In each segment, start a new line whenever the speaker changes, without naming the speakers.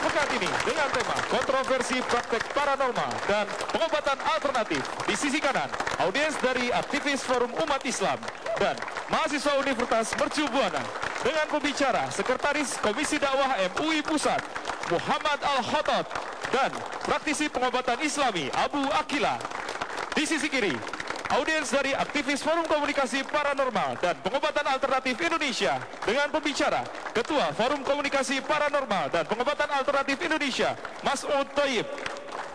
pekan ini dengan tema kontroversi praktek paranormal dan pengobatan alternatif. Di sisi kanan, audiens dari aktivis Forum Umat Islam dan mahasiswa Universitas Mercu Buana dengan pembicara Sekretaris Komisi Dakwah MUI Pusat Muhammad Al-Khotot dan praktisi pengobatan Islami Abu Akila. Di sisi kiri, audiens dari aktivis Forum Komunikasi Paranormal dan Pengobatan Alternatif Indonesia dengan pembicara Ketua Forum Komunikasi Paranormal dan Pengobatan Alternatif Indonesia Mas'ud Thayyib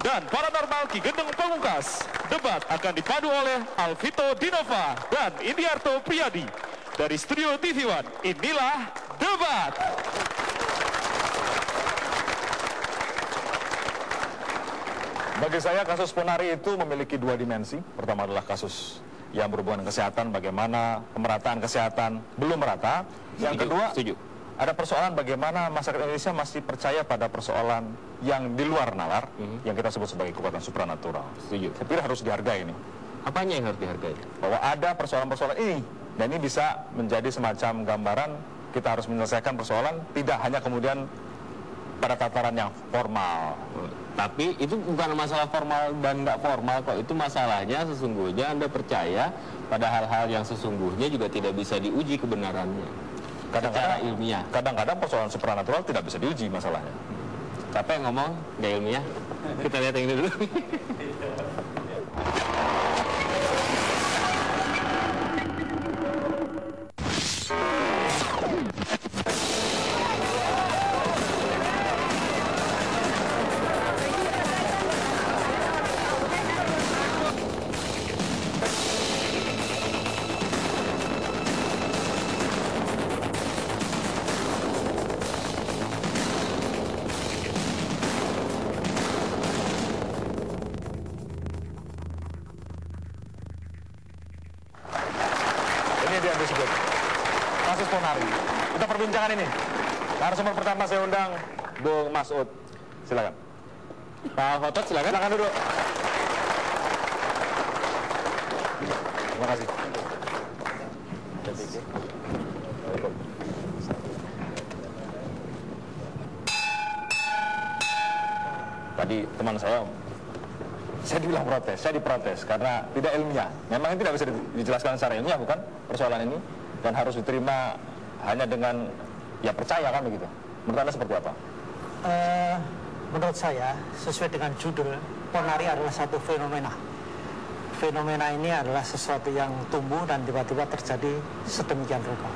dan Paranormal Ki Gendeng Pamungkas. Debat akan dipandu oleh Alvito Dinova dan Indiarto Priyadi. Dari Studio TV One, inilah Debat.
Bagi saya kasus Ponari itu memiliki dua dimensi. Pertama adalah kasus yang berhubungan dengan kesehatan, bagaimana pemerataan kesehatan belum merata. Yang kedua, ada persoalan bagaimana masyarakat Indonesia masih percaya pada persoalan yang di luar nalar, yang kita sebut sebagai kekuatan supranatural. Saya pikir harus dihargai ini.
Apanya yang harus dihargai?
Bahwa ada persoalan-persoalan ini, dan ini bisa menjadi semacam gambaran kita harus menyelesaikan persoalan, tidak hanya kemudian pada tataran yang formal.
Tapi itu bukan masalah formal dan nggak formal kok. Itu masalahnya sesungguhnya Anda percaya pada hal-hal yang sesungguhnya juga tidak bisa diuji kebenarannya secara ilmiah.
Kadang-kadang persoalan supranatural tidak bisa diuji masalahnya.
Siapa yang ngomong nggak ilmiah? Kita lihat yang ini dulu.
Yang disebut kasus Ponari. Kita perbincangan ini. Narasumber pertama saya undang Bung Mas'ud. Silakan.
Pak Khotot silakan.
Silakan duduk. Terima kasih. Tadi teman saya dibilang protes, saya diprotes karena tidak ilmiah. Memang ini tidak bisa dijelaskan secara ilmiah, bukan persoalan ini, dan harus diterima hanya dengan ya percaya, kan begitu. Menurut Anda seperti apa?
Menurut saya, sesuai dengan judul, Ponari adalah satu fenomena. Fenomena ini adalah sesuatu yang tumbuh dan tiba-tiba terjadi sedemikian rupa.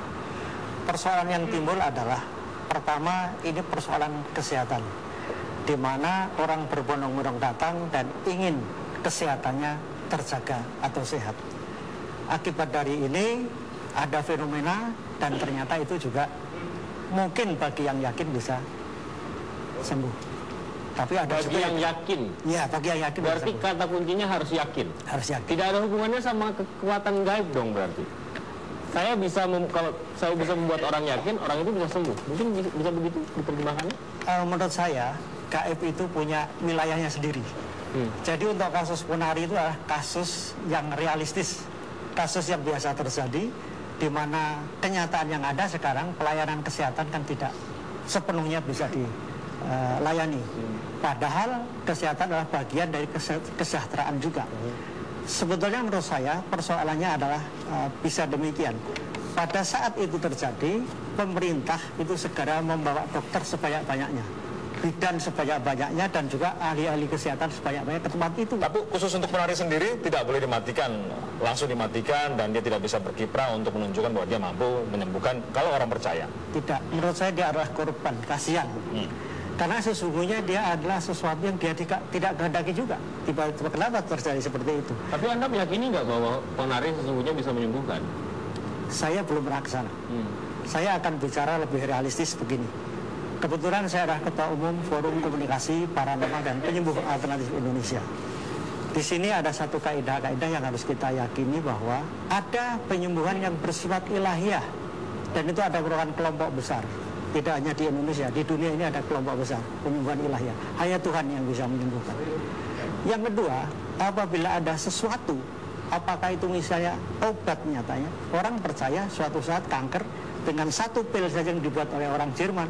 Persoalan yang timbul adalah, pertama, ini persoalan kesehatan, di mana orang berbondong-bondong datang dan ingin kesehatannya terjaga atau sehat. Akibat dari ini ada fenomena, dan ternyata itu juga mungkin bagi yang yakin bisa sembuh. Tapi ada
bagi
juga
yang yakin.
Ya, bagi yang yakin.
Berarti kata kuncinya harus yakin.
Harus yakin.
Tidak ada hubungannya sama kekuatan gaib dong berarti. Kalau saya bisa membuat orang yakin, orang itu bisa sembuh. Mungkin bisa begitu diterjemahkannya?
Menurut saya, gaib itu punya wilayahnya sendiri. Jadi untuk kasus Ponari itu adalah kasus yang realistis, kasus yang biasa terjadi, di mana kenyataan yang ada sekarang, pelayanan kesehatan kan tidak sepenuhnya bisa dilayani. Padahal kesehatan adalah bagian dari kesejahteraan juga. Sebetulnya menurut saya persoalannya adalah bisa demikian. Pada saat itu terjadi, pemerintah itu segera membawa dokter sebanyak-banyaknya, bidan sebanyak-banyaknya, dan juga ahli-ahli kesehatan sebanyak-banyaknya ke tempat itu.
Tapi khusus untuk Ponari sendiri tidak boleh dimatikan, langsung dimatikan, dan dia tidak bisa berkiprah untuk menunjukkan bahwa dia mampu menyembuhkan kalau orang percaya.
Tidak, menurut saya dia adalah korban, kasihan. Karena sesungguhnya dia adalah sesuatu yang dia tidak kehendaki juga. Tiba-tiba kenapa terjadi seperti itu?
Tapi Anda meyakini nggak bahwa Ponari sesungguhnya bisa menyembuhkan?
Saya belum pernah ke sana. Saya akan bicara lebih realistis begini. Kebetulan saya adalah Ketua Umum Forum Komunikasi Paranormal dan Penyembuh Alternatif Indonesia. Di sini ada satu kaidah-kaidah yang harus kita yakini, bahwa ada penyembuhan yang bersifat ilahiyah, dan itu ada merupakan kelompok besar. Tidak hanya di Indonesia, di dunia ini ada kelompok besar penyembuhan ilahiyah. Hanya Tuhan yang bisa menyembuhkan. Yang kedua, apabila ada sesuatu, apakah itu misalnya obat, nyatanya orang percaya suatu saat kanker dengan satu pil saja yang dibuat oleh orang Jerman,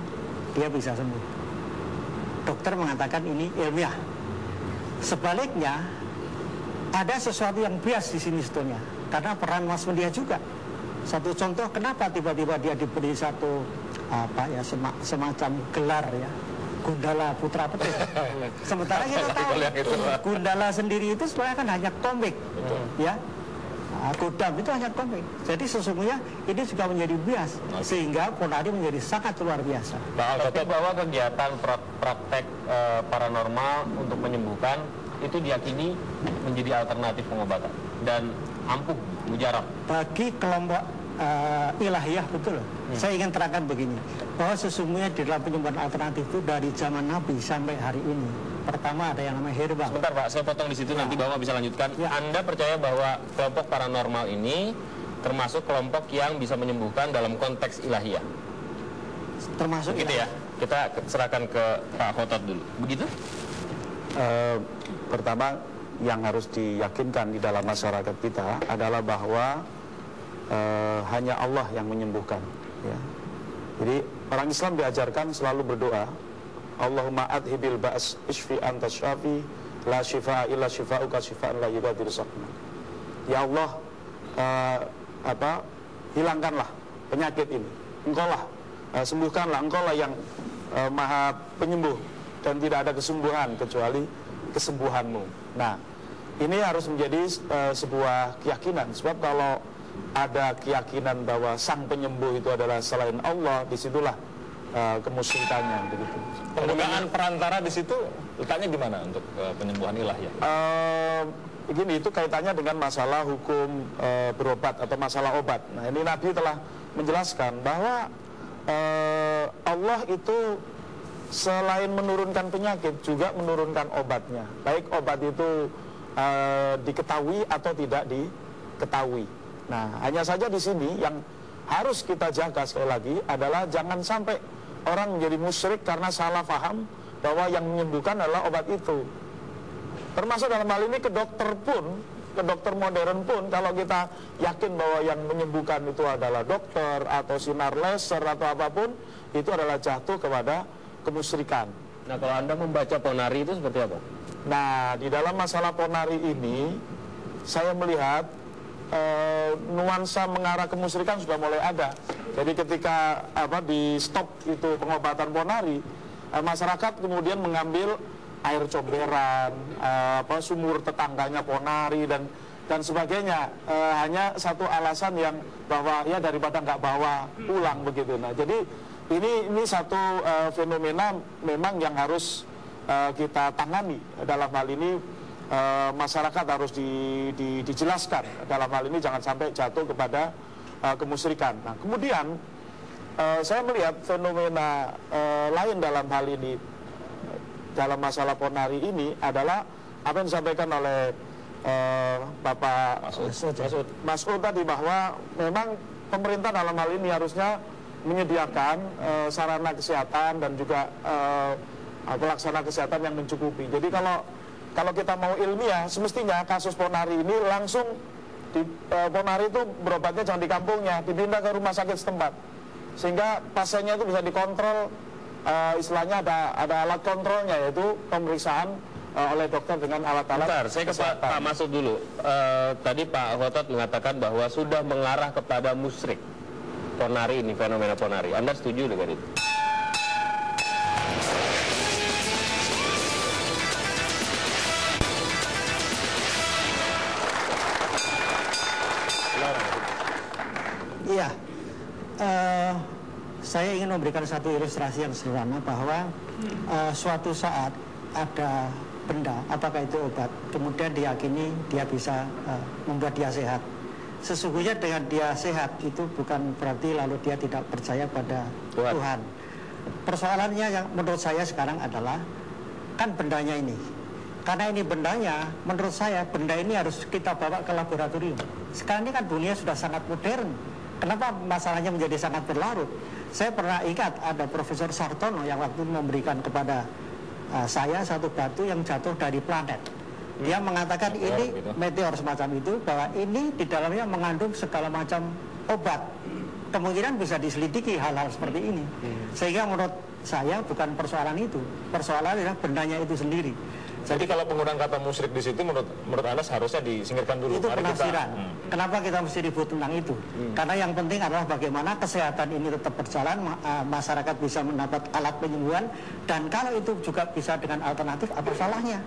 dia bisa sembuh. dokter mengatakan ini ilmiah. Sebaliknya, ada sesuatu yang bias di sini sebetulnya, karena peran mass media juga. Satu contoh kenapa tiba-tiba dia diberi satu semacam gelar ya, Gundala Putra Petir. Sementara kita tahu Gundala sendiri itu sebenarnya kan hanya komik, ya. Godam itu hanya komik. Jadi sesungguhnya ini juga menjadi bias, sehingga Ponari menjadi sangat luar biasa.
Tapi bahwa kegiatan praktek paranormal untuk menyembuhkan itu diyakini menjadi alternatif pengobatan dan ampuh mujarab
bagi kelompok ilahiyah, betul. Saya ingin terangkan begini, bahwa sesungguhnya di dalam penyembuhan alternatif itu dari zaman Nabi sampai hari ini. Pertama ada yang namanya herbal.
Sebentar Pak, saya potong di situ nanti Bapak bisa lanjutkan. Anda percaya bahwa kelompok paranormal ini termasuk kelompok yang bisa menyembuhkan dalam konteks ilahiyah?
Termasuk
begitu ya. Kita serahkan ke Pak Khotot dulu. Begitu?
Pertama yang harus diyakinkan di dalam masyarakat kita adalah bahwa hanya Allah yang menyembuhkan, ya. Jadi orang Islam diajarkan selalu berdoa, Allahumma adhibil ba's ishfi anta syafi la shifaa illa shifauka shifaan la yughadiru saqama. Ya Allah, hilangkanlah penyakit ini. Engkaulah sembuhkanlah, engkaulah yang maha penyembuh dan tidak ada kesembuhan kecuali kesembuhanmu. Nah, ini harus menjadi sebuah keyakinan, sebab kalau ada keyakinan bahwa sang penyembuh itu adalah selain Allah, disitulah kemusyrikannya, begitu.
Penggunaan perantara di situ letaknya gimana untuk penyembuhan ilahiyah?
Begini, itu kaitannya dengan masalah hukum berobat atau masalah obat. Nah, ini Nabi telah menjelaskan bahwa Allah itu selain menurunkan penyakit juga menurunkan obatnya. Baik obat itu diketahui atau tidak diketahui. Nah, hanya saja di sini yang harus kita jaga sekali lagi adalah jangan sampai orang menjadi musyrik karena salah paham bahwa yang menyembuhkan adalah obat itu. Termasuk dalam hal ini ke dokter modern pun, kalau kita yakin bahwa yang menyembuhkan itu adalah dokter atau sinar laser atau apapun, itu adalah jatuh kepada kemusyrikan.
Nah, kalau Anda membaca Ponari itu seperti apa?
Nah, di dalam masalah Ponari ini, saya melihat nuansa mengarah kemusyrikan sudah mulai ada. Jadi ketika di stop itu pengobatan Ponari, masyarakat kemudian mengambil air comberan, sumur tetangganya Ponari dan sebagainya, hanya satu alasan yang bahwa ya daripada nggak bawa pulang begitu. Nah, jadi ini satu fenomena memang yang harus kita tangani. Dalam hal ini masyarakat harus dijelaskan. Dalam hal ini jangan sampai jatuh kepada kemusyrikan. Nah, kemudian saya melihat fenomena lain dalam hal ini, dalam masalah Ponari ini adalah apa yang disampaikan oleh Bapak Mas'ud tadi, bahwa memang pemerintah dalam hal ini harusnya menyediakan sarana kesehatan dan juga pelaksana kesehatan yang mencukupi. Jadi kalau kita mau ilmiah, semestinya kasus Ponari ini langsung Ponari itu berobatnya jangan di kampungnya, dipindah ke rumah sakit setempat, sehingga pasiennya itu bisa dikontrol. Istilahnya ada alat kontrolnya, yaitu pemeriksaan oleh dokter dengan alat-alat.
Bentar, saya ke Pak Masud dulu. Tadi Pak Khotot mengatakan bahwa sudah mengarah kepada musyrik Ponari ini, fenomena Ponari. Anda setuju dengan itu?
Iya, saya ingin memberikan satu ilustrasi yang sederhana bahwa suatu saat ada benda, apakah itu obat, kemudian diyakini dia bisa membuat dia sehat. Sesungguhnya dengan dia sehat itu bukan berarti lalu dia tidak percaya pada Tuhan. Persoalannya yang menurut saya sekarang adalah kan bendanya ini. Karena ini bendanya, menurut saya benda ini harus kita bawa ke laboratorium. Sekarang ini kan dunia sudah sangat modern. Kenapa masalahnya menjadi sangat berlarut? Saya pernah ingat ada Profesor Sartono yang waktu memberikan kepada saya satu batu yang jatuh dari planet. Dia mengatakan ini meteor semacam itu, bahwa ini di dalamnya mengandung segala macam obat. Kemungkinan bisa diselidiki hal-hal seperti ini. Sehingga menurut saya bukan persoalan itu. Persoalan adalah bendanya itu sendiri.
Jadi kalau penggunaan kata musyrik di situ menurut Anda seharusnya disingkirkan dulu.
Itu penafsiran. Kenapa kita mesti ribut tentang itu? Karena yang penting adalah bagaimana kesehatan ini tetap berjalan, masyarakat bisa mendapat alat penyembuhan, dan kalau itu juga bisa dengan alternatif, apa salahnya?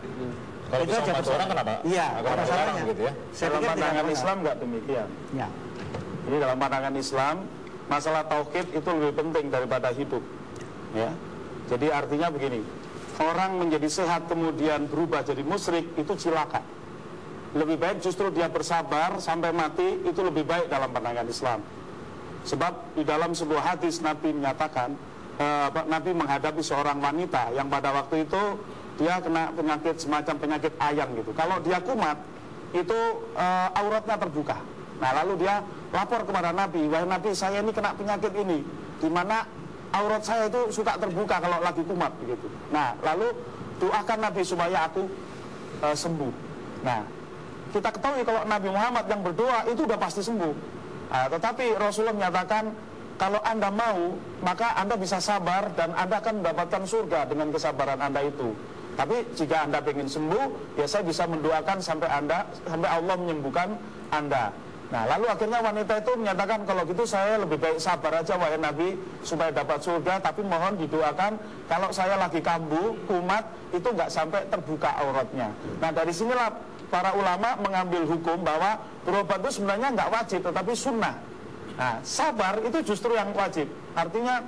Kalau bisa membantu orang kenapa?
Iya, apa salahnya?
Gitu ya?
Dalam pandangan Islam nggak demikian.
Ya.
Jadi dalam pandangan Islam, masalah tauhid itu lebih penting daripada hidup. Ya. Jadi artinya begini, orang menjadi sehat kemudian berubah jadi musyrik itu cilaka. Lebih baik justru dia bersabar sampai mati, itu lebih baik dalam pandangan Islam. Sebab di dalam sebuah hadis Nabi menyatakan, Nabi menghadapi seorang wanita yang pada waktu itu dia kena penyakit semacam penyakit ayam gitu. Kalau dia kumat, itu auratnya terbuka. Nah lalu dia lapor kepada Nabi, wahai Nabi, saya ini kena penyakit ini, di mana aurat saya itu suka terbuka kalau lagi kumat begitu. Nah lalu doakan Nabi supaya aku sembuh. Nah kita ketahui kalau Nabi Muhammad yang berdoa itu udah pasti sembuh. Nah, tetapi Rasulullah menyatakan kalau Anda mau, maka Anda bisa sabar dan Anda akan mendapatkan surga dengan kesabaran Anda itu. Tapi jika Anda ingin sembuh, ya saya bisa mendoakan sampai Allah menyembuhkan Anda. Nah lalu akhirnya wanita itu menyatakan, kalau gitu saya lebih baik sabar aja wahai Nabi supaya dapat surga, tapi mohon didoakan kalau saya lagi kambuh, kumat, itu nggak sampai terbuka auratnya. Nah dari sinilah para ulama mengambil hukum bahwa berobat itu sebenarnya nggak wajib, tetapi sunnah. Nah sabar itu justru yang wajib. Artinya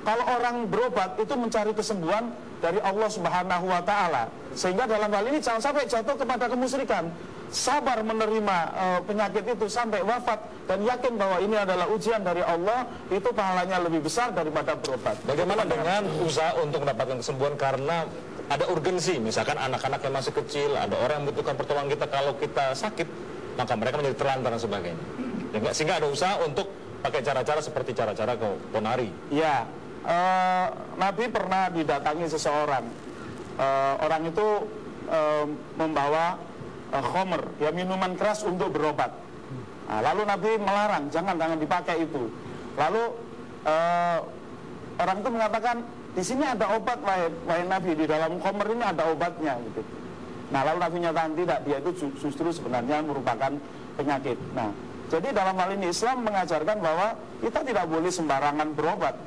kalau orang berobat itu mencari kesembuhan dari Allah Subhanahu wa Ta'ala, sehingga dalam hal ini jangan sampai jatuh kepada kemusyrikan. Sabar menerima penyakit itu sampai wafat dan yakin bahwa ini adalah ujian dari Allah, itu pahalanya lebih besar daripada berobat.
Bagaimana dengan usaha untuk mendapatkan kesembuhan karena ada urgensi, misalkan anak-anak yang masih kecil, ada orang yang membutuhkan pertolongan kita kalau kita sakit, maka mereka menjadi terlantar dan sebagainya. Sehingga ada usaha untuk pakai cara-cara seperti cara-cara ke ponari.
Ya, Nabi pernah didatangi seseorang. Orang itu membawa khomer, ya minuman keras untuk berobat. Nah, lalu Nabi melarang, jangan dipakai itu. Lalu orang itu mengatakan, di sini ada obat wahai Nabi, di dalam khomer ini ada obatnya gitu. Nah lalu Nabi nyatakan tidak, dia itu justru sebenarnya merupakan penyakit. Nah jadi dalam hal ini Islam mengajarkan bahwa kita tidak boleh sembarangan berobat.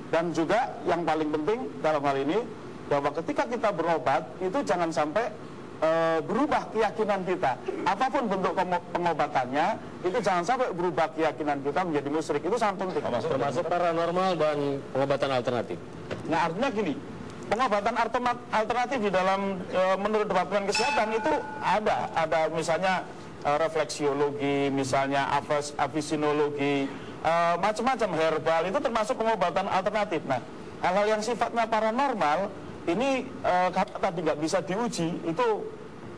Dan juga yang paling penting dalam hal ini, bahwa ketika kita berobat itu jangan sampai berubah keyakinan kita. Apapun bentuk pengobatannya, itu jangan sampai berubah keyakinan kita menjadi musyrik. Itu sangat penting.
Termasuk paranormal dan pengobatan alternatif.
Nah artinya gini, pengobatan alternatif di dalam menurut Departemen Kesehatan itu ada misalnya refleksiologi, misalnya avisinologi, macam-macam herbal, itu termasuk pengobatan alternatif. Nah hal-hal yang sifatnya paranormal ini karena tadi nggak bisa diuji, itu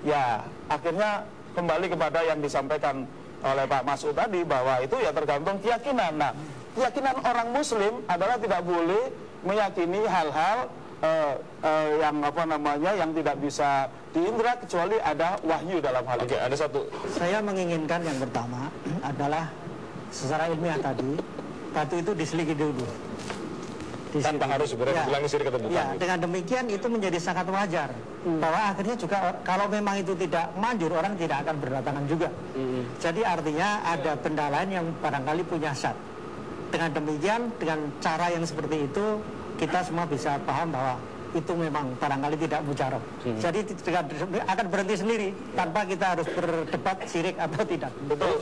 ya akhirnya kembali kepada yang disampaikan oleh Pak Masud tadi, bahwa itu ya tergantung keyakinan. Nah keyakinan orang Muslim adalah tidak boleh meyakini hal-hal yang tidak bisa diindra kecuali ada wahyu dalam hal itu.
Oke, ada satu.
Saya menginginkan yang pertama adalah secara ilmiah tadi, batu itu diselidiki dulu.
Tanpa harus sebenarnya dibilang sirik atau bukan.
Ya, dengan demikian itu menjadi sangat wajar bahwa akhirnya juga kalau memang itu tidak manjur, orang tidak akan berdatangan juga. Jadi artinya ada benda lain yang barangkali punya zat. Dengan demikian, dengan cara yang seperti itu, kita semua bisa paham bahwa itu memang barangkali tidak mujarab. Jadi akan berhenti sendiri tanpa kita harus berdebat sirik atau tidak.
Betul.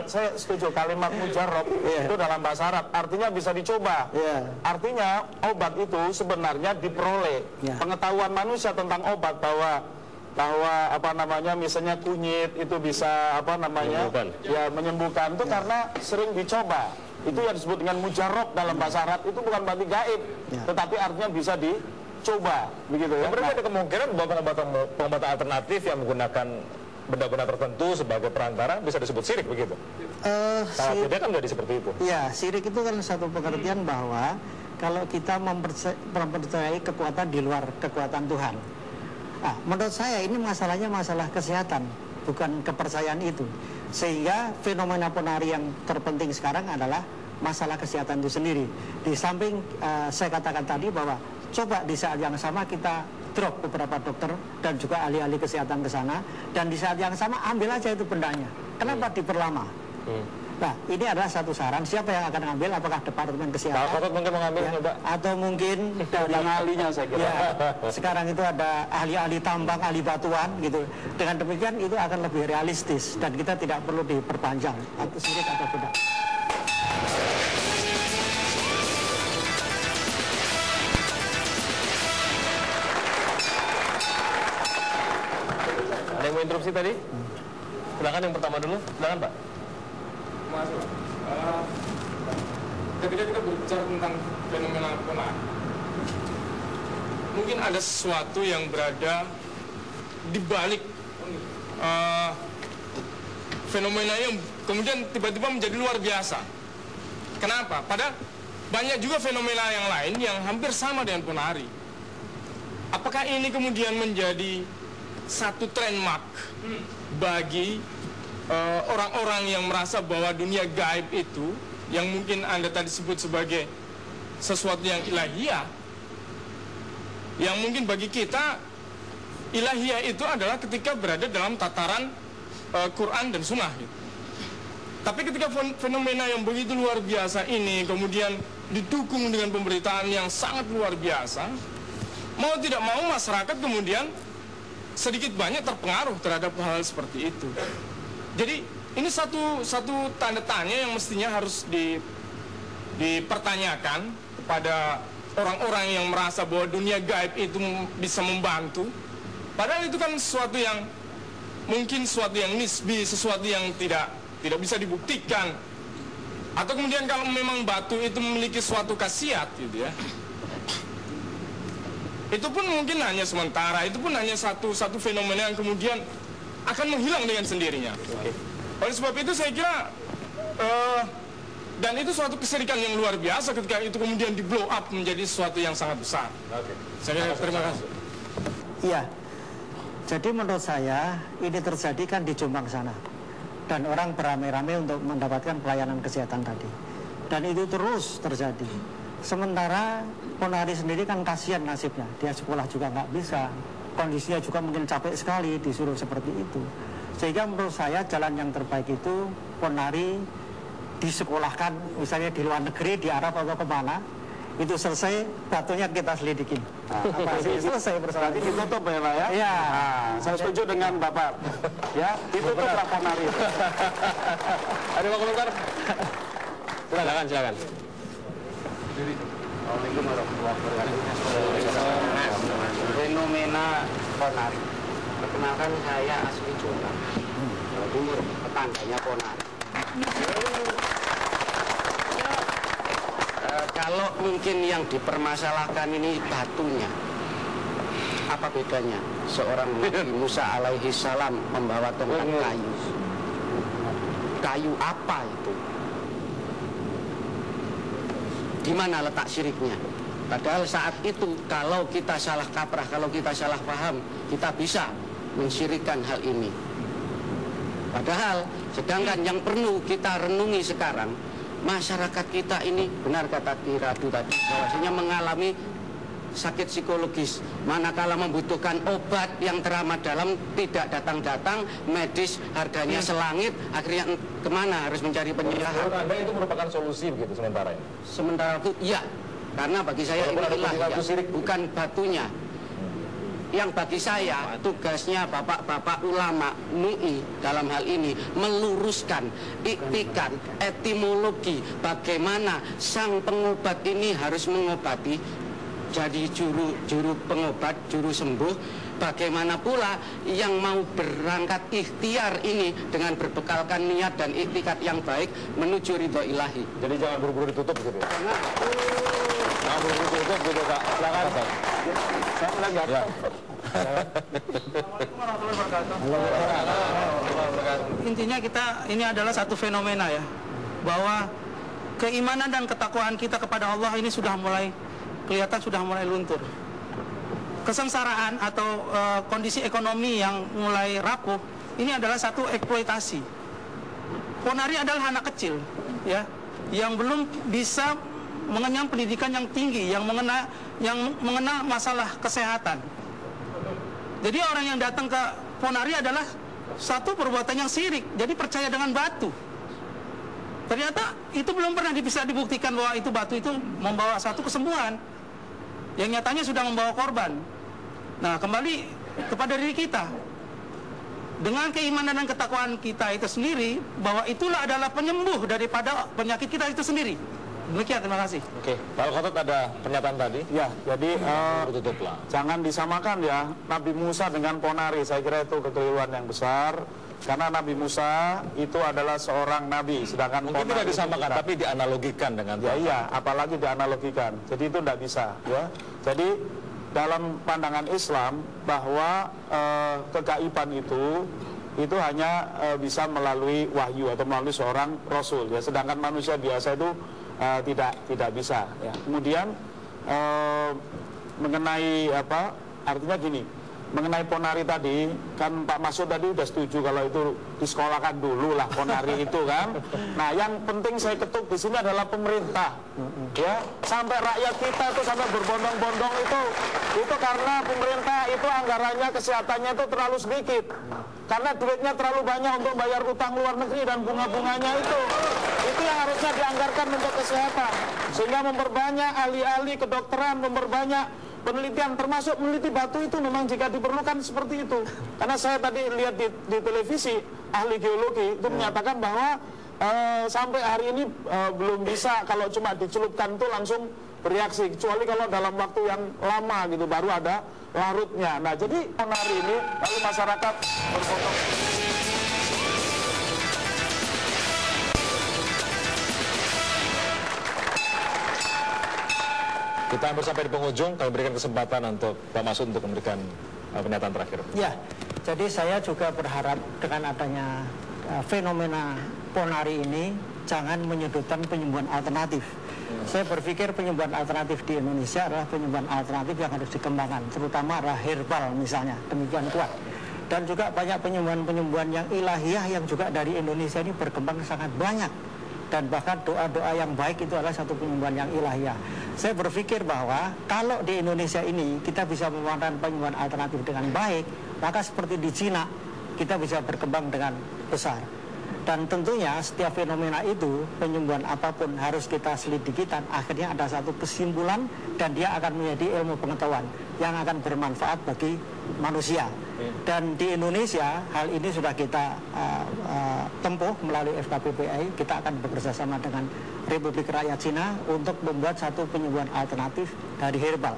Saya setuju, kalimat mujarab itu dalam bahasa Arab artinya bisa dicoba. Artinya obat itu sebenarnya diperoleh. Pengetahuan manusia tentang obat bahwa misalnya kunyit itu bisa menyembuhkan itu karena sering dicoba. Itu yang disebut dengan mujarab dalam bahasa Arab, itu bukan berarti gaib, tetapi artinya bisa dicoba, begitu ya.
Berarti ada kemungkinan bahwa pengobatan alternatif yang menggunakan benda-benda tertentu sebagai perantara bisa disebut sirik, begitu? Kalau tidak kan jadi seperti itu.
Ya, sirik itu kan satu pengertian bahwa kalau kita mempercayai kekuatan di luar kekuatan Tuhan. Nah, menurut saya ini masalahnya masalah kesehatan, bukan kepercayaan itu. Sehingga fenomena ponari yang terpenting sekarang adalah masalah kesehatan itu sendiri. Di samping saya katakan tadi bahwa coba di saat yang sama kita drop beberapa dokter dan juga ahli-ahli kesehatan ke sana, dan di saat yang sama ambil aja itu bendanya. Kenapa diperlama? Nah, ini adalah satu saran. Siapa yang akan ngambil? Apakah Departemen Kesehatan?
Pak Khotod mungkin mengambil,
ya, atau mungkin dari
ahlinya saya kira.
Ya, sekarang itu ada ahli-ahli tambang, ahli batuan gitu. Dengan demikian itu akan lebih realistis dan kita tidak perlu diperpanjang atau sulit atau tidak.
Ada yang mau interupsi tadi? Silakan yang pertama dulu. Silakan Pak.
Ketika kita berbicara tentang fenomena ponar, mungkin ada sesuatu yang berada di balik fenomena yang kemudian tiba-tiba menjadi luar biasa. Kenapa? Padahal banyak juga fenomena yang lain yang hampir sama dengan ponari. Apakah ini kemudian menjadi satu trademark bagi orang-orang yang merasa bahwa dunia gaib itu, yang mungkin Anda tadi sebut sebagai sesuatu yang ilahiyah, yang mungkin bagi kita ilahiyah itu adalah ketika berada dalam tataran Quran dan Sunnah gitu. Tapi ketika fenomena yang begitu luar biasa ini kemudian didukung dengan pemberitaan yang sangat luar biasa, mau tidak mau masyarakat kemudian sedikit banyak terpengaruh terhadap hal seperti itu. Jadi ini satu tanda tanya yang mestinya harus dipertanyakan kepada orang-orang yang merasa bahwa dunia gaib itu bisa membantu. Padahal itu kan sesuatu yang mungkin sesuatu yang nisbi, sesuatu yang tidak bisa dibuktikan. Atau kemudian kalau memang batu itu memiliki suatu khasiat gitu ya, itu pun mungkin hanya sementara, itu pun hanya satu fenomena yang kemudian akan menghilang dengan sendirinya. Oleh sebab itu saya kira dan itu suatu keserikan yang luar biasa ketika itu kemudian di blow up menjadi sesuatu yang sangat besar. Saya terima kasih.
Iya. Jadi menurut saya ini terjadi kan di Jombang sana, dan orang beramai-ramai untuk mendapatkan pelayanan kesehatan tadi, dan itu terus terjadi. Sementara ponari sendiri kan kasihan nasibnya, dia sekolah juga nggak bisa, kondisinya juga mungkin capek sekali disuruh seperti itu. Sehingga menurut saya jalan yang terbaik itu ponari disekolahkan, misalnya di luar negeri, di Arab atau kemana, itu selesai batunya kita selidikin. Apa sih selesai persoalan
Berarti ditutup ya Pak ya?
Iya.
Saya setuju dengan Bapak. Ya, ditutup lah ponari itu.
Ada mau komentar? Silakan.
Assalamualaikum warahmatullahi wabarakatuh. Fenomena ponari. Perkenalkan, saya asli Jombang, Jawa Timur, tetangganya ponari. Kalau mungkin yang dipermasalahkan ini batunya, apa bedanya seorang Nabi Musa alaihi salam membawa tongkat kayu? Kayu apa itu? Di mana letak syiriknya? Padahal saat itu kalau kita salah kaprah, kalau kita salah paham, kita bisa mensyirikkan hal ini. Padahal sedangkan yang perlu kita renungi sekarang, masyarakat kita ini, benar kata Tiradu tadi, bahwasanya mengalami sakit psikologis. Manakala membutuhkan obat yang teramat dalam, tidak datang-datang, medis harganya selangit, akhirnya kemana harus mencari penyerahan.
Menurut Anda itu merupakan solusi begitu sementara ini?
Sementara itu, iya. Karena bagi saya ini ilahiyah, bukan batunya. Yang bagi saya tugasnya bapak-bapak ulama MUI dalam hal ini meluruskan iktikat, etimologi, bagaimana sang pengobat ini harus mengobati, jadi juru pengobat, juru sembuh. Bagaimana pula yang mau berangkat ikhtiar ini dengan berbekalkan niat dan iktikat yang baik menuju ridho ilahi.
Jadi jangan buru-buru ditutup gitu ya? Jangan buru-buru ditutup gitu Kak. Silakan.
Saya ulang ya.
Intinya ini adalah satu fenomena ya, bahwa keimanan dan ketakwaan kita kepada Allah ini sudah mulai kelihatan, sudah mulai luntur. Kesengsaraan atau kondisi ekonomi yang mulai rapuh, ini adalah satu eksploitasi. Ponari adalah anak kecil, ya. yang belum bisa mengenyam pendidikan yang tinggi, yang mengena masalah kesehatan. Jadi orang yang datang ke ponari adalah satu perbuatan yang syirik, jadi percaya dengan batu. Ternyata itu belum pernah bisa dibuktikan bahwa itu batu itu membawa satu kesembuhan, yang nyatanya sudah membawa korban. Nah, kembali kepada diri kita, dengan keimanan dan ketakwaan kita itu sendiri, bahwa itulah adalah penyembuh daripada penyakit kita itu sendiri. Demikian, terima kasih.
Oke, Pak Al-Khatib ada pernyataan tadi.
Ya, jadi
Tutuplah.
jangan disamakan ya Nabi Musa dengan ponari. Saya kira itu kekeliruan yang besar. Karena Nabi Musa itu adalah seorang nabi, sedangkan
Mungkin tidak disamakan, tapi dianalogikan dengan
iya, apalagi dianalogikan. Jadi itu tidak bisa, ya. Jadi dalam pandangan Islam bahwa kegaiban itu hanya bisa melalui wahyu atau melalui seorang rasul, ya. Sedangkan manusia biasa itu tidak bisa. Ya. Kemudian mengenai apa? Artinya gini. Mengenai ponari tadi, kan Pak Masud tadi udah setuju kalau itu disekolahkan dulu lah ponari itu kan. Nah, yang penting saya ketuk di sini adalah pemerintah, ya. Sampai rakyat kita itu sampai berbondong-bondong itu karena pemerintah itu anggarannya kesehatannya itu terlalu sedikit. Karena duitnya terlalu banyak untuk bayar utang luar negeri dan bunga-bunganya itu yang harusnya dianggarkan untuk kesehatan. Sehingga memperbanyak ahli-ahli kedokteran, memperbanyak penelitian, termasuk meneliti batu itu memang jika diperlukan seperti itu. Karena saya tadi lihat di televisi, ahli geologi itu menyatakan bahwa sampai hari ini belum bisa kalau cuma dicelupkan itu langsung bereaksi, kecuali kalau dalam waktu yang lama gitu baru ada larutnya. Nah, jadi ponari ini lalu masyarakat berpotong.
Kita hampir sampai di penghujung, kami berikan kesempatan untuk Pak Masud untuk memberikan pernyataan terakhir.
Ya, jadi saya juga berharap dengan adanya fenomena ponari ini jangan menyudutkan penyembuhan alternatif. Saya berpikir penyembuhan alternatif di Indonesia adalah penyembuhan alternatif yang harus dikembangkan, terutama arah herbal misalnya, demikian kuat. Dan juga banyak penyembuhan-penyembuhan yang ilahiyah yang juga dari Indonesia ini berkembang sangat banyak. Dan bahkan doa-doa yang baik itu adalah satu penyembuhan yang ilahiyah. Saya berpikir bahwa kalau di Indonesia ini kita bisa memanfaatkan penyembuhan alternatif dengan baik, maka seperti di Cina kita bisa berkembang dengan besar. Dan tentunya setiap fenomena itu, penyembuhan apapun harus kita selidiki dan akhirnya ada satu kesimpulan dan dia akan menjadi ilmu pengetahuan yang akan bermanfaat bagi manusia. Dan di Indonesia hal ini sudah kita tempuh melalui FKPPI. Kita akan bekerja sama dengan Republik Rakyat Cina untuk membuat satu penyembuhan alternatif dari herbal.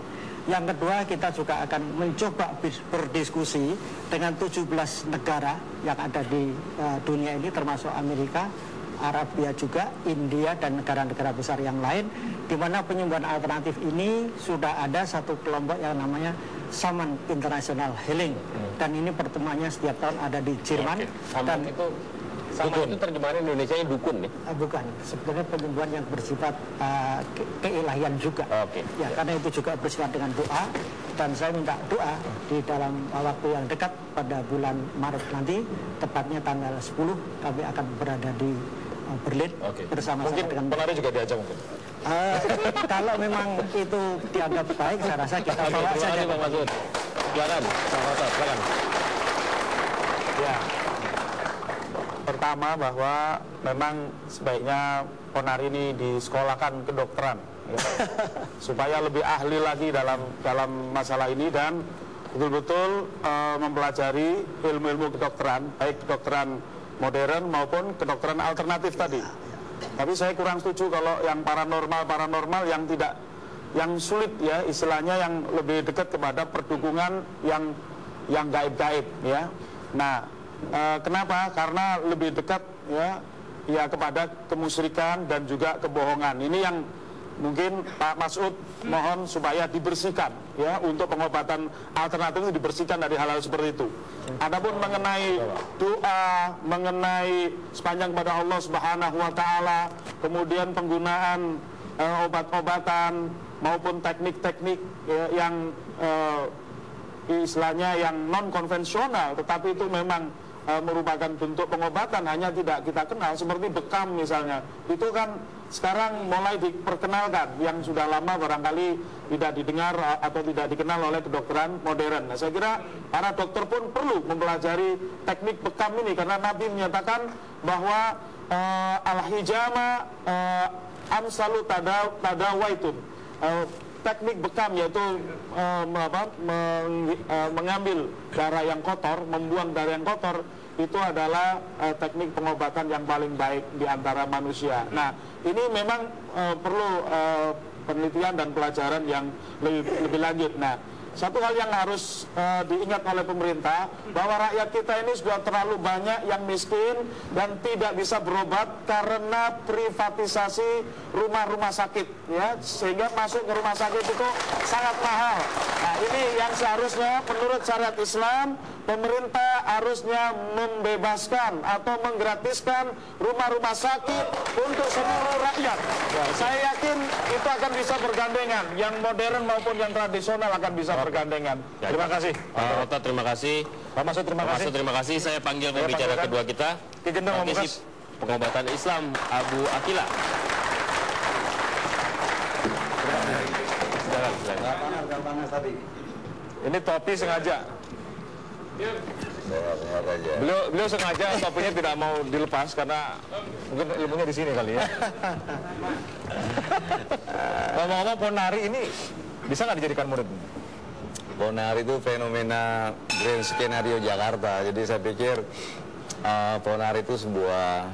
Yang kedua, kita juga akan mencoba berdiskusi dengan 17 negara yang ada di dunia ini, termasuk Amerika, Arabia juga, India, dan negara-negara besar yang lain, di mana penyembuhan alternatif ini sudah ada satu kelompok yang namanya Saman International Healing, dan ini pertemuannya setiap tahun ada di Jerman. Dan
Saman itu terjemahan Indonesia nya dukun nih?
Bukan, sebenarnya penyembuhan yang bersifat keilahian juga. Ya, karena itu juga bersifat dengan doa, dan saya minta doa di dalam waktu yang dekat pada bulan Maret nanti, tepatnya tanggal 10 kami akan berada di Berlin bersama-sama dengan
penari juga diajak mungkin.
Kalau memang itu dianggap baik, saya rasa kita bawa saja.
Pak Masud. Silakan, silakan.
Ya. Pertama bahwa memang sebaiknya ponari ini disekolahkan kedokteran, ya. Supaya lebih ahli lagi dalam masalah ini dan betul-betul mempelajari ilmu-ilmu kedokteran, baik kedokteran modern maupun kedokteran alternatif tadi. Tapi saya kurang setuju kalau yang paranormal yang sulit ya, istilahnya yang lebih dekat kepada perdukungan yang gaib-gaib ya. Nah, kenapa? Karena lebih dekat ya kepada kemusyrikan dan juga kebohongan. Ini yang mungkin Pak Masud mohon supaya dibersihkan ya, untuk pengobatan alternatif itu dibersihkan dari hal-hal seperti itu. Adapun mengenai doa, mengenai sepanjang kepada Allah Subhanahu wa taala, kemudian penggunaan obat-obatan maupun teknik-teknik yang istilahnya yang non konvensional, tetapi itu memang merupakan bentuk pengobatan, hanya tidak kita kenal, seperti bekam misalnya, itu kan sekarang mulai diperkenalkan yang sudah lama barangkali tidak didengar atau tidak dikenal oleh kedokteran modern. Nah, saya kira para dokter pun perlu mempelajari teknik bekam ini karena Nabi menyatakan bahwa al-hijama amsalu tadawaitun. Teknik bekam yaitu mengambil darah yang kotor, membuang darah yang kotor, itu adalah teknik pengobatan yang paling baik di antara manusia. Nah, ini memang perlu penelitian dan pelajaran yang lebih lanjut. Nah, satu hal yang harus diingat oleh pemerintah, bahwa rakyat kita ini sudah terlalu banyak yang miskin dan tidak bisa berobat karena privatisasi rumah-rumah sakit, ya, sehingga masuk ke rumah sakit itu sangat mahal. Nah, ini yang seharusnya menurut syariat Islam, pemerintah harusnya membebaskan atau menggratiskan rumah-rumah sakit untuk seluruh rakyat. Saya yakin itu akan bisa bergandengan, yang modern maupun yang tradisional akan bisa bergandengan. Terima kasih.
Pak Rota, terima kasih.
Pak Masud, terima kasih.
Terima kasih. Saya panggil pembicara kedua kita, Praktisi Pengobatan Islam Abu Akila.
Ini topi sengaja. Beliau sengaja topinya tidak mau dilepas karena mungkin ilmunya di sini kali ya. Ngomong-ngomong, Ponari ini bisa nggak dijadikan murid?
Ponari itu fenomena grand skenario Jakarta. Jadi saya pikir Ponari itu sebuah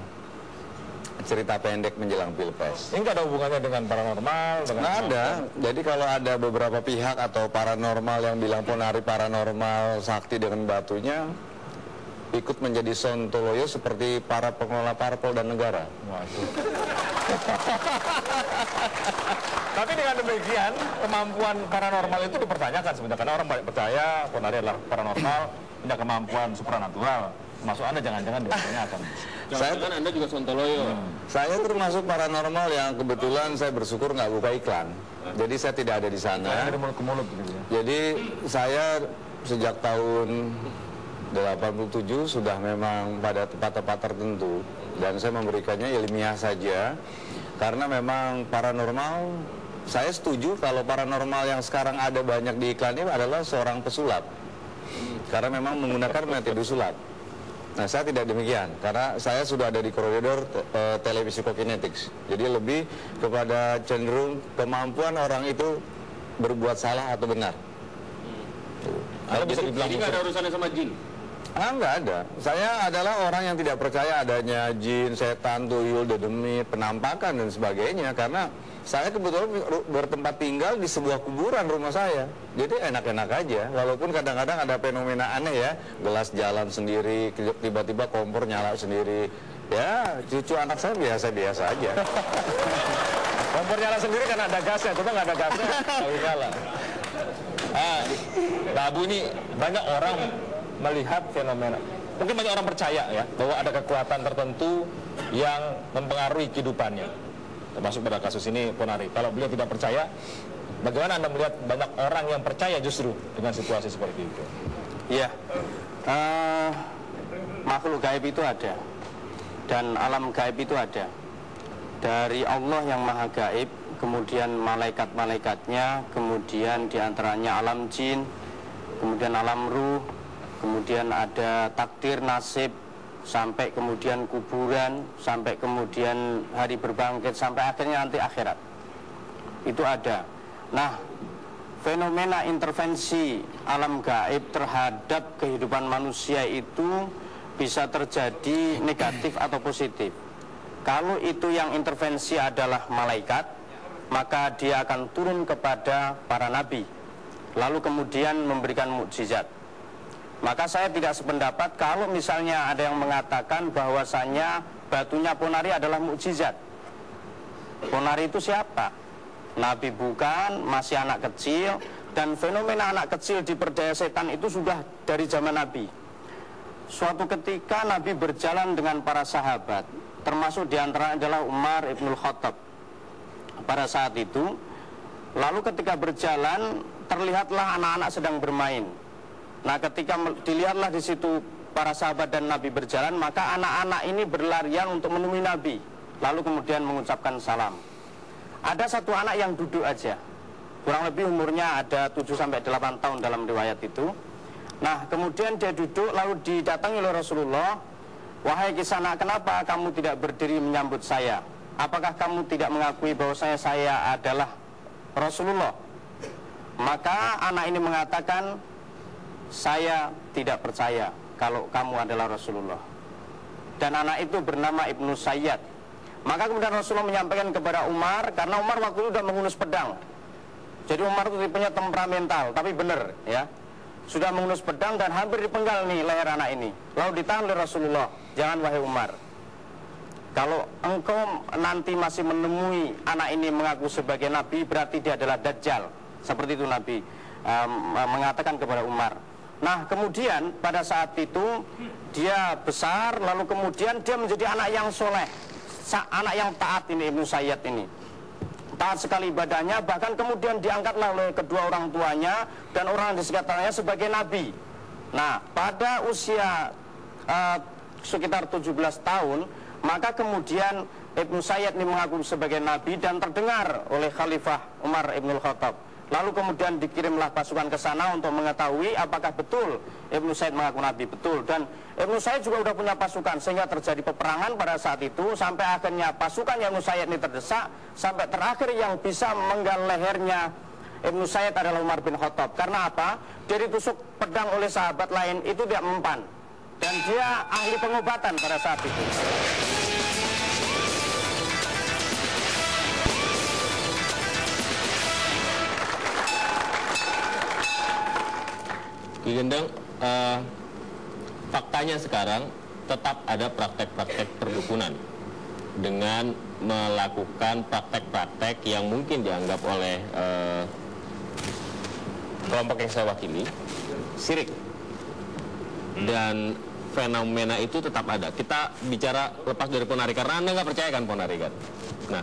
cerita pendek menjelang Pilpres.
Ini nggak ada hubungannya dengan paranormal?
Nggak ada. Jadi kalau ada beberapa pihak atau paranormal yang bilang Ponari paranormal, sakti dengan batunya, ikut menjadi sontoloyo seperti para pengelola parpol dan negara.
Waduh. Tapi dengan demikian, kemampuan paranormal itu dipertanyakan sebenarnya. Karena orang banyak percaya Ponari adalah paranormal, punya kemampuan supranatural. Masuk Anda jangan-jangan dipertanyakan.
Jangan Anda juga sontoloyo.
Saya termasuk paranormal yang kebetulan saya bersyukur nggak buka iklan. Jadi saya tidak ada di sana.
Dari mulut ke mulut gitu ya.
Jadi saya sejak tahun 87 sudah memang pada tempat-tempat tertentu. Dan saya memberikannya ilmiah saja. Karena memang paranormal, saya setuju kalau paranormal yang sekarang ada banyak di iklan ini adalah seorang pesulap. Karena memang menggunakan metode sulap. Nah, saya tidak demikian, karena saya sudah ada di koridor televisi kinetics. Jadi lebih kepada cenderung kemampuan orang itu berbuat salah atau benar.
Anda bisa dibilang ini nggak ada urusannya sama jin?
Nggak ada. Saya adalah orang yang tidak percaya adanya jin, setan, tuyul, dedemit, penampakan dan sebagainya. Karena saya kebetulan bertempat tinggal di sebuah kuburan rumah saya. Jadi enak-enak aja. Walaupun kadang-kadang ada fenomena aneh ya. Gelas jalan sendiri, tiba-tiba kompor nyala sendiri. Ya, cucu anak saya biasa-biasa aja.
Kompor nyala sendiri karena ada gasnya. Coba nggak ada gasnya, nggak nyala. Mbak Abu, ini banyak orang melihat fenomena, mungkin banyak orang percaya ya bahwa ada kekuatan tertentu yang mempengaruhi kehidupannya, termasuk pada kasus ini Ponari. Kalau beliau tidak percaya, bagaimana Anda melihat banyak orang yang percaya justru dengan situasi seperti itu?
Iya, makhluk gaib itu ada, dan alam gaib itu ada dari Allah yang maha gaib, kemudian malaikat-malaikatnya, kemudian diantaranya alam jin, kemudian alam ruh, kemudian ada takdir, nasib, sampai kemudian kuburan, sampai kemudian hari berbangkit, sampai akhirnya nanti akhirat. Itu ada. Nah, fenomena intervensi alam gaib terhadap kehidupan manusia itu bisa terjadi negatif atau positif. Kalau itu yang intervensi adalah malaikat, maka dia akan turun kepada para nabi, lalu kemudian memberikan mukjizat. Maka saya tidak sependapat kalau misalnya ada yang mengatakan bahwasannya batunya Ponari adalah mukjizat. Ponari itu siapa? Nabi bukan, masih anak kecil, dan fenomena anak kecil diperdaya setan itu sudah dari zaman Nabi. Suatu ketika Nabi berjalan dengan para sahabat, termasuk diantara adalah Umar Ibnul Khattab. Pada saat itu, lalu ketika berjalan, terlihatlah anak-anak sedang bermain. Nah, ketika dilihatlah di situ para sahabat dan Nabi berjalan, maka anak-anak ini berlarian untuk menemui Nabi. lalu kemudian mengucapkan salam. Ada satu anak yang duduk aja, kurang lebih umurnya ada 7-8 tahun dalam riwayat itu. Nah, kemudian dia duduk lalu didatangi oleh Rasulullah, "Wahai Kisana, kenapa kamu tidak berdiri menyambut saya? Apakah kamu tidak mengakui bahwa saya adalah Rasulullah?" Maka anak ini mengatakan, "Saya tidak percaya kalau kamu adalah Rasulullah." Dan anak itu bernama Ibnu Sayyad. Maka kemudian Rasulullah menyampaikan kepada Umar, karena Umar waktu itu sudah menghunus pedang. Jadi Umar itu tipenya temperamental, tapi benar ya. Sudah menghunus pedang dan hampir dipenggal nih leher anak ini. Lalu ditahan oleh Rasulullah, "Jangan wahai Umar. Kalau engkau nanti masih menemui anak ini mengaku sebagai nabi, berarti dia adalah Dajjal." Seperti itu Nabi mengatakan kepada Umar. Nah, kemudian pada saat itu dia besar, lalu kemudian dia menjadi anak yang soleh, anak yang taat ini, Ibnu Sayyad ini. Taat sekali ibadahnya, bahkan kemudian diangkatlah oleh kedua orang tuanya dan orang di sekitarnya sebagai nabi. Nah, pada usia sekitar 17 tahun, maka kemudian Ibnu Sayyad ini mengaku sebagai nabi dan terdengar oleh Khalifah Umar Ibnul Khattab. Lalu kemudian dikirimlah pasukan ke sana untuk mengetahui apakah betul Ibnu Sayyad mengaku nabi. Betul. Dan Ibnu Sayyad juga sudah punya pasukan, sehingga terjadi peperangan pada saat itu, sampai akhirnya pasukan Ibnu Sayyad ini terdesak, sampai terakhir yang bisa menggal lehernya Ibnu Sayyad adalah Umar bin Khattab. Karena apa? Dia ditusuk pedang oleh sahabat lain, itu dia mempan. Dan dia ahli pengobatan pada saat itu.
Ki Gendeng, faktanya sekarang tetap ada praktek-praktek perdukunan dengan melakukan praktek-praktek yang mungkin dianggap oleh kelompok yang saya wakili syirik, dan fenomena itu tetap ada. Kita bicara lepas dari ponari, karena Anda nggak percaya kan ponari kan? Nah,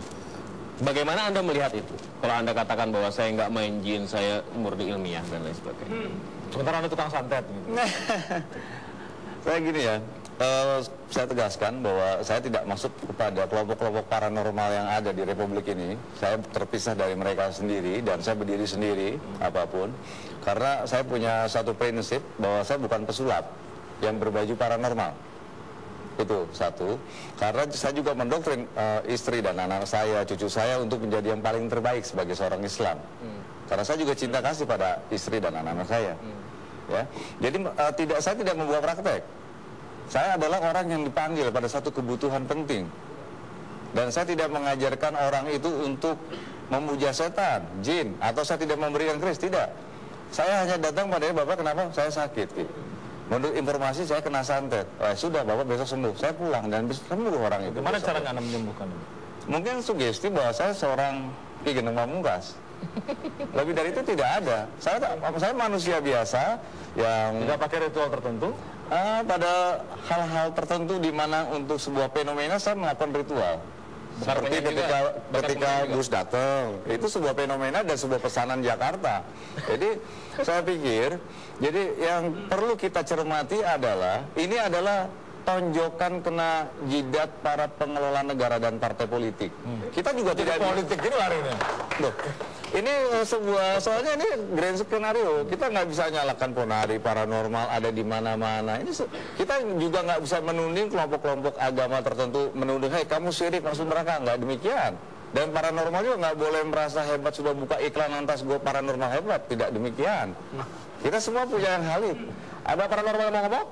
bagaimana Anda melihat itu? Kalau Anda katakan bahwa saya nggak main jin, saya murni ilmiah dan lain sebagainya.
Sementara Anda tukang santet gitu.
Saya gini ya, saya tegaskan bahwa saya tidak masuk kepada kelompok-kelompok paranormal yang ada di Republik ini. Saya terpisah dari mereka sendiri dan saya berdiri sendiri apapun. Karena saya punya satu prinsip bahwa saya bukan pesulap yang berbaju paranormal. Itu satu. Karena saya juga mendoktrin istri dan anak saya, cucu saya untuk menjadi yang paling terbaik sebagai seorang Islam. Karena saya juga cinta kasih pada istri dan anak-anak saya. Ya. Jadi saya tidak membuat praktek. Saya adalah orang yang dipanggil pada satu kebutuhan penting. Dan saya tidak mengajarkan orang itu untuk memuja setan, jin, atau saya tidak memberikan keris, tidak. Saya hanya datang pada Bapak, kenapa saya sakit gitu. Menurut informasi saya kena santet. Sudah, Bapak besok sembuh. Saya pulang dan bisa sembuh orang itu.
Gimana caranya Anda menyembuhkan?
Mungkin sugesti bahwa saya seorang Ki Gendeng Pamungkas. Lebih dari itu tidak ada. Saya manusia biasa yang
tidak pakai ritual tertentu.
Pada hal-hal tertentu di mana untuk sebuah fenomena saya melakukan ritual. Seperti ketika Gus datang, itu sebuah fenomena dan sebuah pesanan Jakarta. Jadi saya pikir, jadi yang perlu kita cermati adalah ini adalah tonjokan kena jidat para pengelola negara dan partai politik. Kita juga tidak
politik ini larinya.
Loh, ini soalnya ini grand skenario. Kita nggak bisa nyalakan ponari paranormal ada di mana-mana. Ini kita juga nggak bisa menuding kelompok-kelompok agama tertentu menuding, hei kamu syirik masuk neraka. Nggak demikian. Dan paranormal juga nggak boleh merasa hebat sudah buka iklan lantas gue paranormal hebat. Tidak demikian. Kita semua punya yang halid. Ada paranormal yang mau ngomong?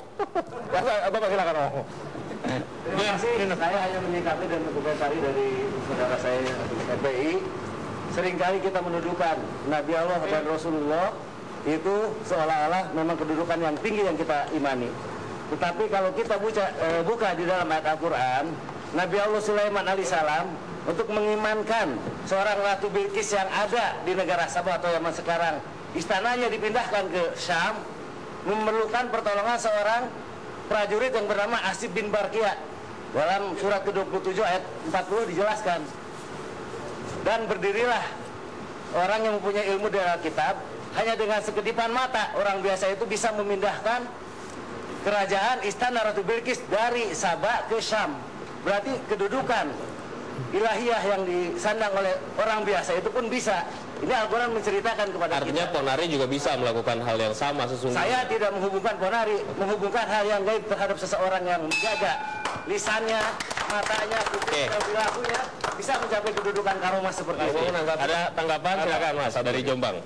Bapak silakan ngomong.
Terima kasih. Saya hanya menyikapi dan mengomentari dari saudara saya FPI. Seringkali kita menuduhkan Nabi Allah dan Rasulullah itu seolah-olah memang kedudukan yang tinggi yang kita imani. Tetapi kalau kita buka di dalam ayat Al-Quran, Nabi Allah Sulaiman alaihissalam untuk mengimankan seorang Ratu Bilqis yang ada di negara Sabah atau Yaman sekarang, istananya dipindahkan ke Syam, memerlukan pertolongan seorang prajurit yang bernama Asib bin Barqiyah. Dalam surat ke-27 ayat 40 dijelaskan. Dan berdirilah orang yang mempunyai ilmu dari Alkitab, hanya dengan sekedipan mata orang biasa itu bisa memindahkan kerajaan istana Ratu Bilqis dari Sabah ke Syam. Berarti kedudukan ilahiyah yang disandang oleh orang biasa itu pun bisa. Ini Al-Quran menceritakan kepada
Artinya
kita.
ponari juga bisa melakukan hal yang sama sesungguhnya.
Saya tidak menghubungkan ponari, menghubungkan hal yang gaib terhadap seseorang yang menjaga lisannya, matanya, kupingnya, perilakunya bisa mencapai kedudukan karomah seperti itu.
Ada tanggapan? Silakan Mas dari Jombang.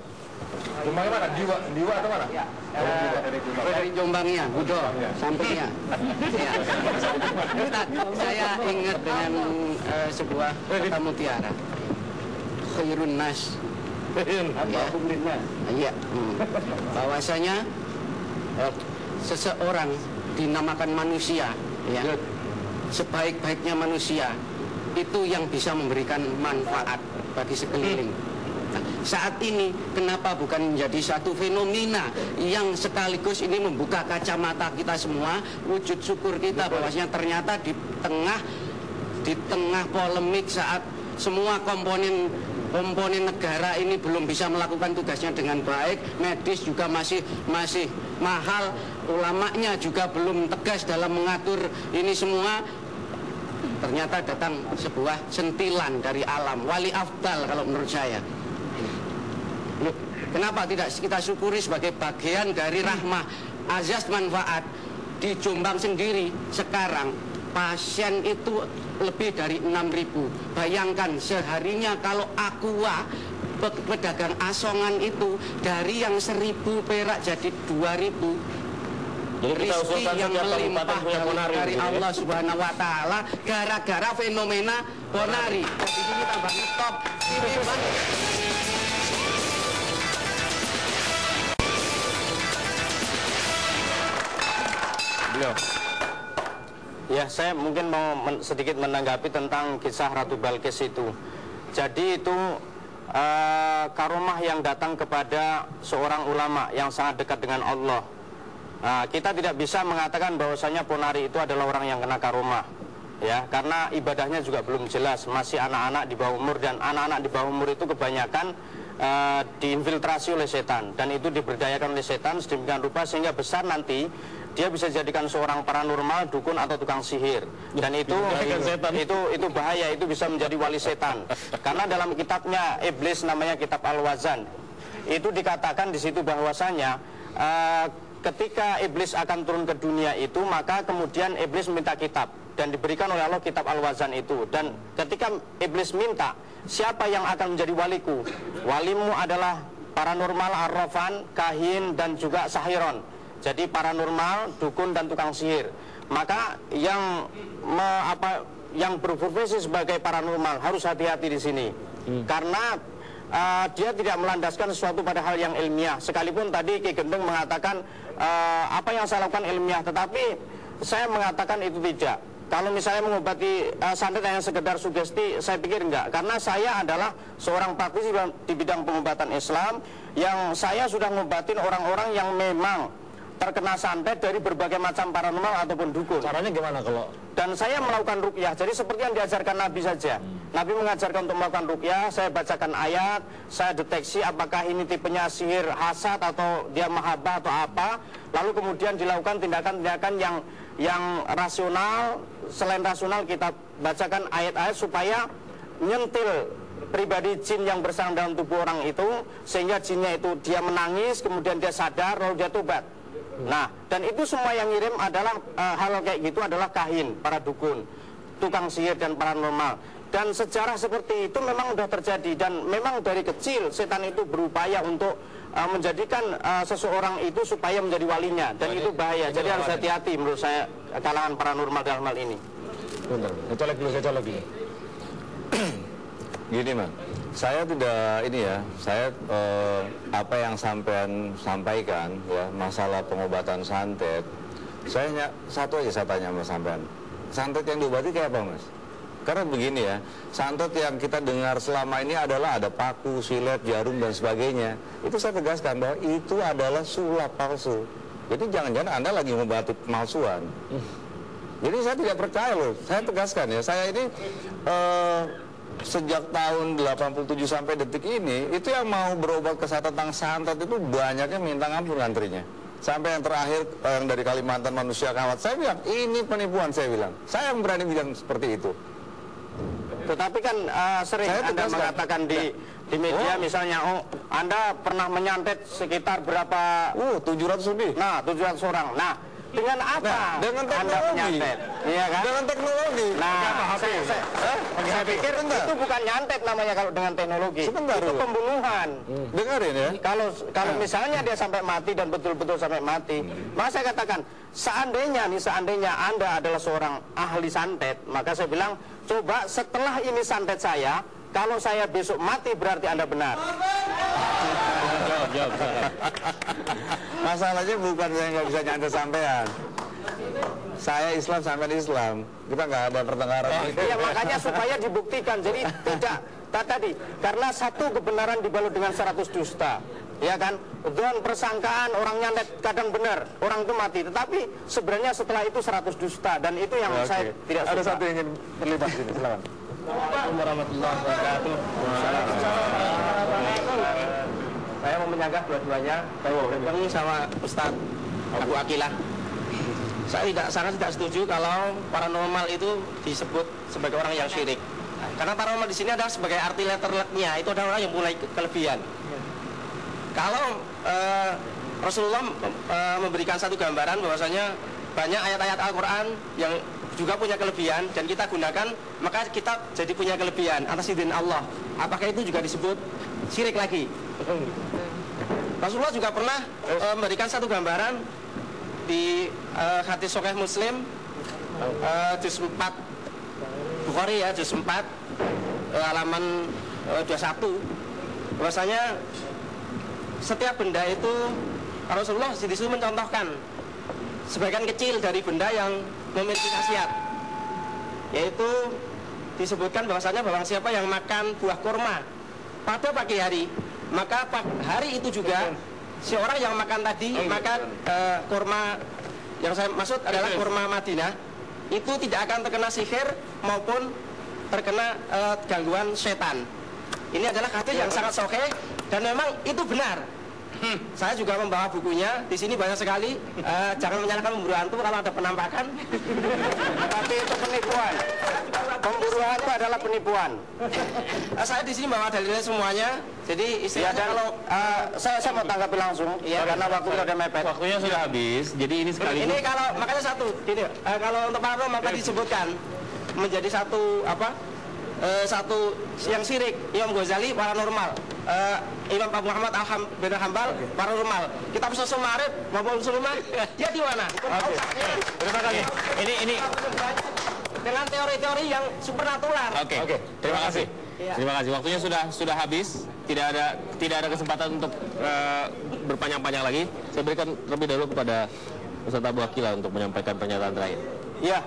Jombang mana? Diwa atau mana?
Ya, dari Jombangnya, Budo, sampingnya. Ya. Ustaz, saya ingat dengan sebuah kata mutiara. Khairun nas. Ya. Bahwasanya seseorang dinamakan manusia, ya. Sebaik-baiknya manusia itu yang bisa memberikan manfaat bagi sekeliling. Saat ini kenapa bukan menjadi satu fenomena yang sekaligus ini membuka kacamata kita semua, wujud syukur kita bahwasanya ternyata di tengah polemik saat semua komponen negara ini belum bisa melakukan tugasnya dengan baik, medis juga masih mahal, ulamanya juga belum tegas dalam mengatur ini semua. Ternyata datang sebuah sentilan dari alam, wali afdal kalau menurut saya. Kenapa tidak kita syukuri sebagai bagian dari rahmah azas manfaat? Di Jombang sendiri sekarang pasien itu lebih dari 6.000. Bayangkan seharinya kalau Aqua pedagang asongan itu dari yang 1.000 perak jadi 2.000. Rizki yang melimpah dari Allah Subhanahu wa Ta'ala gara-gara fenomena ponari. Jadi ini tambah ngetop. Ini Bang.
Ya, saya mungkin mau sedikit menanggapi tentang kisah Ratu Balkis itu. Jadi itu karomah yang datang kepada seorang ulama yang sangat dekat dengan Allah. Kita tidak bisa mengatakan bahwasanya ponari itu adalah orang yang kena karomah, ya, karena ibadahnya juga belum jelas, masih anak-anak di bawah umur, dan anak-anak di bawah umur itu kebanyakan diinfiltrasi oleh setan, dan itu diberdayakan oleh setan sedemikian rupa sehingga besar nanti dia bisa dijadikan seorang paranormal, dukun atau tukang sihir, dan itu bahaya, itu bisa menjadi wali setan. Karena dalam kitabnya Iblis namanya kitab Al-Wazan itu dikatakan di situ bahwasanya ketika Iblis akan turun ke dunia itu, maka kemudian Iblis minta kitab dan diberikan oleh Allah kitab Al-Wazan itu. Dan ketika Iblis minta, siapa yang akan menjadi waliku? Walimu adalah paranormal, arrafan, kahin, dan juga sahiron. Jadi paranormal, dukun, dan tukang sihir. Maka yang berprofesi sebagai paranormal harus hati-hati di sini, karena dia tidak melandaskan sesuatu pada hal yang ilmiah. Sekalipun tadi Ki Gendeng mengatakan apa yang saya lakukan ilmiah, tetapi saya mengatakan itu tidak. Kalau misalnya mengobati santet hanya sekedar sugesti, saya pikir enggak. Karena saya adalah seorang praktisi di bidang pengobatan Islam, yang saya sudah mengobatin orang-orang yang memang terkena santet dari berbagai macam paranormal ataupun dukun.
Caranya gimana kalau?
Dan saya melakukan ruqyah, jadi seperti yang diajarkan Nabi saja. Nabi mengajarkan untuk melakukan ruqyah, saya bacakan ayat, saya deteksi apakah ini tipenya sihir hasad atau dia mahabbah atau apa, lalu kemudian dilakukan tindakan-tindakan yang rasional. Selain rasional, kita bacakan ayat-ayat supaya nyentil pribadi jin yang bersarang dalam tubuh orang itu, sehingga jinnya itu dia menangis, kemudian dia sadar, lalu dia tobat. Nah, dan itu semua yang ngirim adalah hal kayak gitu adalah kahin, para dukun, tukang sihir, dan paranormal. Dan sejarah seperti itu memang sudah terjadi, dan memang dari kecil setan itu berupaya untuk menjadikan seseorang itu supaya menjadi walinya, dan itu bahaya. Jadi harus hati-hati menurut saya kalangan paranormal dalam hal ini.
Bentar, saya colek dulu.
Gini, Man, saya tidak saya apa yang sampean sampaikan ya, masalah pengobatan santet, saya satu aja saya tanya sama sampean, santet yang diobati kayak apa, Mas? Karena begini ya, santet yang kita dengar selama ini adalah ada paku, silet, jarum, dan sebagainya. Itu saya tegaskan bahwa itu adalah sulap palsu. Jadi jangan-jangan Anda lagi mengobati pemalsuan. Jadi saya tidak percaya loh, saya tegaskan ya, saya ini sejak tahun 87 sampai detik ini, itu yang mau berobat kesehatan tentang santet itu banyaknya minta ampun antrinya. Sampai yang terakhir yang dari Kalimantan manusia kawat, saya bilang ini penipuan, saya bilang. Saya yang berani bilang seperti itu.
Tetapi kan sering Anda mengatakan di media misalnya, oh Anda pernah menyantet sekitar berapa?
700 lebih.
Nah, 700 orang. Nah, dengan apa
dengan
Anda menyantet? Iya kan?
Dengan teknologi.
Nah, saya pikir itu bukan nyantet namanya kalau dengan teknologi.
Sebentar,
itu pembunuhan.
Dengarin ya.
Kalau misalnya dia sampai mati dan betul-betul sampai mati, maka saya katakan seandainya Anda adalah seorang ahli santet, maka saya bilang coba setelah ini santet saya, kalau saya besok mati berarti Anda benar.
Jawab.
Masalahnya bukan saya nggak bisa nyantet sampean. Saya Islam, sampean Islam. Kita nggak ada pertengkaran.
Ya makanya supaya dibuktikan. Jadi tidak tadi karena satu kebenaran dibalut dengan 100 dusta. Ya kan? Dan persangkaan orang nyantet kadang benar, orang itu mati. Tetapi sebenarnya setelah itu 100 dusta dan itu yang saya tidak suka.
Ada satu yang ingin terlibat di sini, silakan.
Assalamualaikum warahmatullahi wabarakatuh. Saya mau menyanggah dua-duanya, Bang sama Ustadz Abu Akilah. Saya sangat tidak setuju kalau paranormal itu disebut sebagai orang yang syirik. Karena paranormal di sini adalah sebagai arti letternya, itu adalah orang yang mulai kelebihan. Kalau Rasulullah memberikan satu gambaran bahwasanya banyak ayat-ayat Al-Quran yang juga punya kelebihan dan kita gunakan, maka kita jadi punya kelebihan atas izin Allah. Apakah itu juga disebut syirik lagi? Rasulullah juga pernah memberikan satu gambaran di hadis Sahih Muslim juz 4 Bukhari ya, juz 4 halaman 21, bahwasanya setiap benda itu Rasulullah di situ mencontohkan sebagian kecil dari benda yang memiliki khasiat, yaitu disebutkan bahwasanya barang siapa yang makan buah kurma pada pagi hari, maka hari itu juga si orang yang makan tadi makan kurma yang saya maksud adalah kurma Madinah, itu tidak akan terkena sihir maupun terkena gangguan setan. Ini adalah hadis yang sangat sahih dan memang itu benar. Saya juga membawa bukunya, di sini banyak sekali. Jangan menyalahkan pemburu hantu kalau ada penampakan.
Tapi itu penipuan. Pemburu hantu adalah penipuan.
Saya di sini bawa dalilnya semuanya. Jadi istilahnya kalau
saya mau tanggapi langsung, karena waktu sudah mepet.
Waktunya sudah habis, jadi ini sekali.
Ini kalau makanya satu, gini, kalau untuk paranormal tadi disebutkan menjadi satu satu yang syirik, Imam Ghazali paranormal, Imam Abu Muhammad bin Hambal paranormal, kitab Ushul Ma'arif maupun Ushul Iman, dia di mana?
Terima kasih. Ini
dengan teori-teori yang supernatural.
Oke. Terima kasih. Terima kasih. Waktunya sudah habis. Tidak ada kesempatan untuk berpanjang-panjang lagi. Saya berikan terlebih dahulu kepada Ustaz Abu Akilah untuk menyampaikan pernyataan terakhir.
Ya.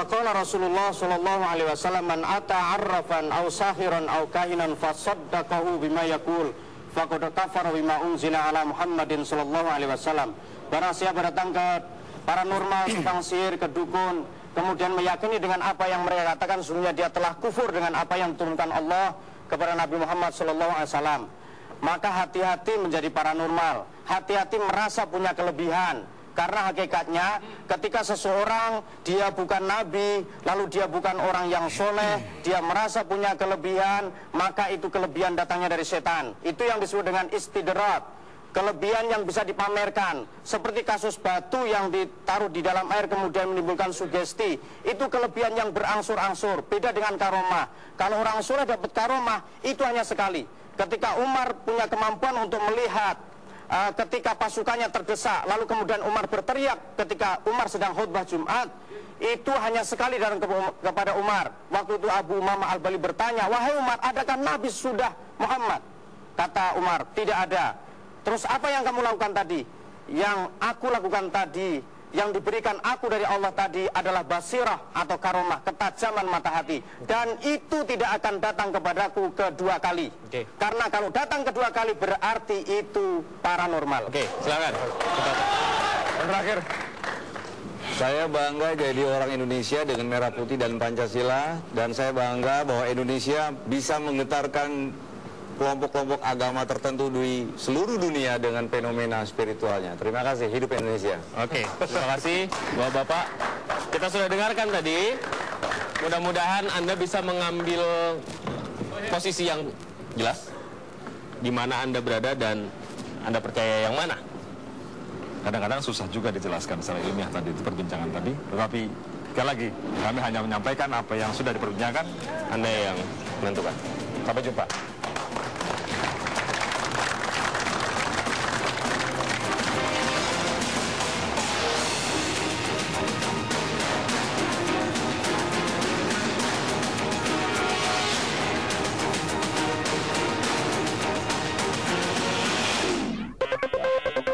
Qala Rasulullah sallallahu alaihi wasallam, man ata arrafan aw sahiran aw kahinan fasaddaqahu bima yaqul faqad kafara bima unzila ala Muhammadin sallallahu alaihi wasallam. Barang siapa datang ke paranormal, tukang sihir, ke dukun, kemudian meyakini dengan apa yang mereka katakan, sesungguhnya dia telah kufur dengan apa yang diturunkan Allah kepada Nabi Muhammad sallallahu alaihi wasallam. Maka hati-hati menjadi paranormal, hati-hati merasa punya kelebihan. Karena hakikatnya ketika seseorang dia bukan nabi, lalu dia bukan orang yang soleh, dia merasa punya kelebihan, maka itu kelebihan datangnya dari setan. Itu yang disebut dengan istidrat, kelebihan yang bisa dipamerkan. Seperti kasus batu yang ditaruh di dalam air kemudian menimbulkan sugesti, itu kelebihan yang berangsur-angsur. Beda dengan karomah. Kalau orang soleh dapat karomah, itu hanya sekali. Ketika Umar punya kemampuan untuk melihat ketika pasukannya terdesak, lalu kemudian Umar berteriak ketika Umar sedang khutbah Jumat, itu hanya sekali datang kepada Umar. Waktu itu Abu Umamah Al-Bali bertanya, wahai Umar, adakah Nabi sudah Muhammad? Kata Umar, tidak ada. Terus apa yang kamu lakukan tadi? Yang aku lakukan tadi, yang diberikan aku dari Allah tadi adalah basirah atau karomah, ketajaman mata hati. Dan itu tidak akan datang kepadaku kedua kali. Karena kalau datang kedua kali berarti itu paranormal.
Silakan.
Yang terakhir.
Saya bangga jadi orang Indonesia dengan merah putih dan Pancasila. Dan saya bangga bahwa Indonesia bisa menggetarkan kelompok-kelompok agama tertentu di seluruh dunia dengan fenomena spiritualnya. Terima kasih, hidup Indonesia.
Terima kasih Bapak-Bapak. Kita sudah dengarkan tadi Mudah-mudahan Anda bisa mengambil posisi yang jelas di mana Anda berada dan Anda percaya yang mana.
Kadang-kadang susah juga dijelaskan secara ilmiah tadi, itu perbincangan tadi. Tetapi sekali lagi, kami hanya menyampaikan apa yang sudah diperbincangkan.
Anda yang menentukan.
Sampai jumpa.